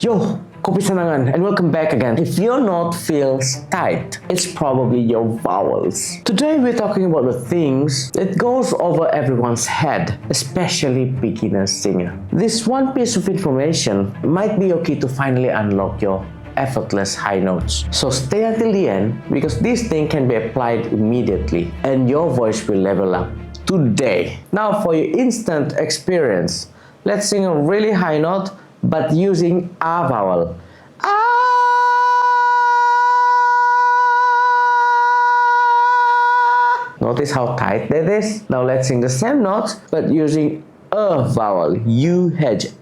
Yo, kopi sanangan and welcome back again. If your note feels tight, it's probably your vowels. Today we're talking about the things that goes over everyone's head, especially beginner singer. This one piece of information might be your key to finally unlock your effortless high notes. So stay until the end because this thing can be applied immediately and your voice will level up today. Now for your instant experience, let's sing a really high note but using a vowel. Notice how tight that is? Now let's sing the same notes but using a vowel. U-H,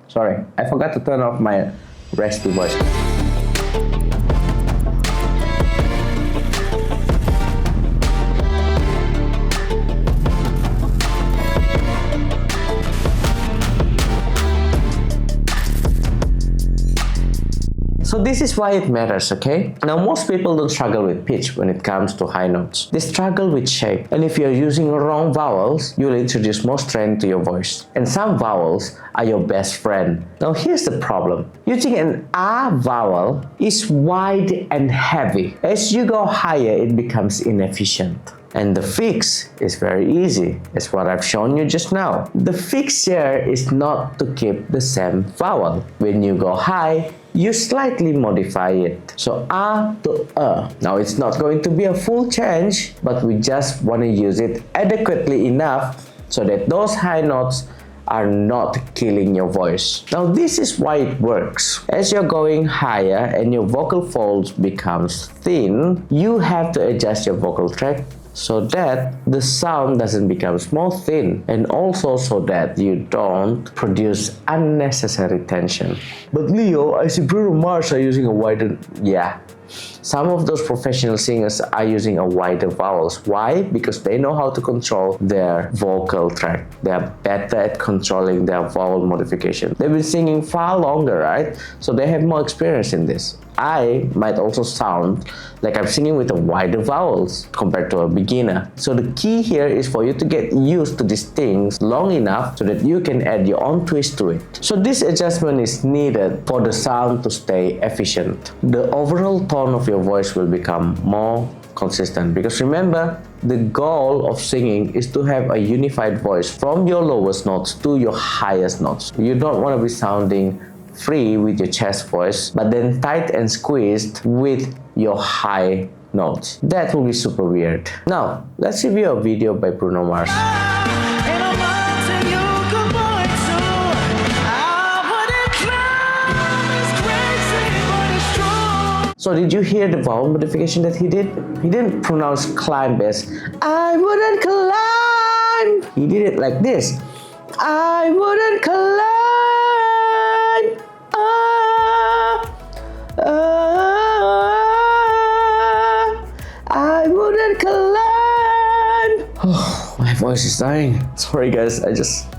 Sorry, I forgot to turn off my raspy voice. So this is why it matters, okay? Now most people don't struggle with pitch when it comes to high notes. They struggle with shape. And if you're using wrong vowels, you'll introduce more strain to your voice. And some vowels are your best friend. Now here's the problem. Using an A vowel is wide and heavy. As you go higher, it becomes inefficient. And the fix is very easy, as what I've shown you just now. The fix here is not to keep the same vowel. When you go high, you slightly modify it. So A to A. Now it's not going to be a full change, but we just want to use it adequately enough so that those high notes are not killing your voice. Now this is why it works. As you're going higher and your vocal folds becomes thin, you have to adjust your vocal tract so that the sound doesn't become more thin and also so that you don't produce unnecessary tension. But Leo, I see Bruno Mars are using a wider... Yeah, some of those professional singers are using a wider vowels. Why? Because they know how to control their vocal tract. They are better at controlling their vowel modification. They've been singing far longer, right? So they have more experience in this. I might also sound like I'm singing with a wider vowels compared to a beginner. So the key here is for you to get used to these things long enough so that you can add your own twist to it. So this adjustment is needed for the sound to stay efficient. The overall tone of your voice will become more consistent because remember, the goal of singing is to have a unified voice from your lowest notes to your highest notes. You don't want to be sounding free with your chest voice, but then tight and squeezed with your high notes. That will be super weird. Now, let's review a video by Bruno Mars. So did you hear the vowel modification that he did? He didn't pronounce climb as I wouldn't climb. He did it like this. I wouldn't climb. I wouldn't climb. Oh, my voice is dying. Sorry guys,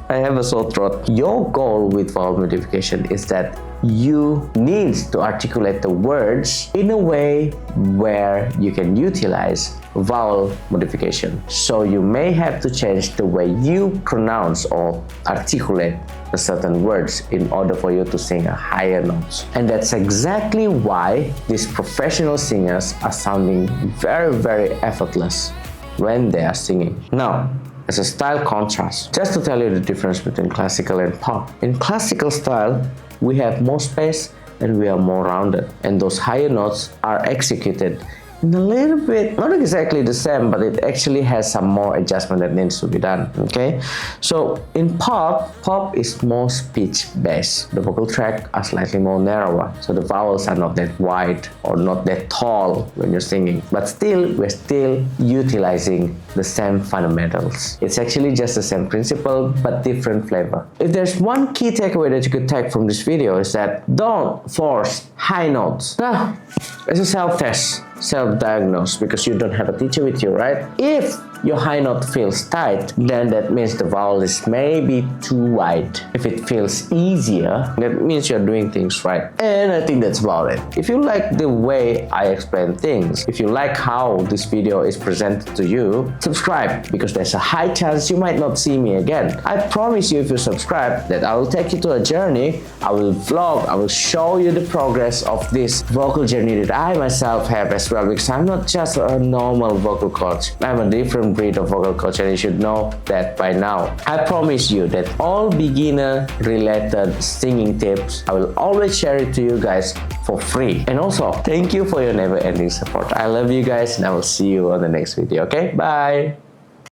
I have a sore throat. Your goal with vowel modification is that you need to articulate the words in a way where you can utilize vowel modification. So you may have to change the way you pronounce or articulate a certain words in order for you to sing a higher notes. And that's exactly why these professional singers are sounding very, very effortless when they are singing. Now, as a style contrast, just to tell you the difference between classical and pop. In classical style, we have more space and we are more rounded, and those higher notes are executed in a little bit, not exactly the same, but it actually has some more adjustment that needs to be done, okay? So in pop is more speech based. The vocal tract are slightly more narrower, so the vowels are not that wide or not that tall when you're singing, but still, we're still utilizing the same fundamentals. It's actually just the same principle, but different flavor. If there's one key takeaway that you could take from this video is that don't force high notes. Now, it's a self-test. self-diagnose because you don't have a teacher with you, right? If your high note feels tight, then that means the vowel is maybe too wide. If it feels easier, that means you're doing things right. And I think that's about it. If you like the way I explain things, if you like how this video is presented to you, subscribe because there's a high chance you might not see me again. I promise you, if you subscribe, that I will take you to a journey. I will vlog, I will show you the progress of this vocal journey that I myself have as well, because I'm not just a normal vocal coach. I'm a different breed of vocal coach, and you should know that by now. I promise you that all beginner related singing tips, I will always share it to you guys for free. And also, thank you for your never ending support. I love you guys, and I will see you on the next video. Okay, bye.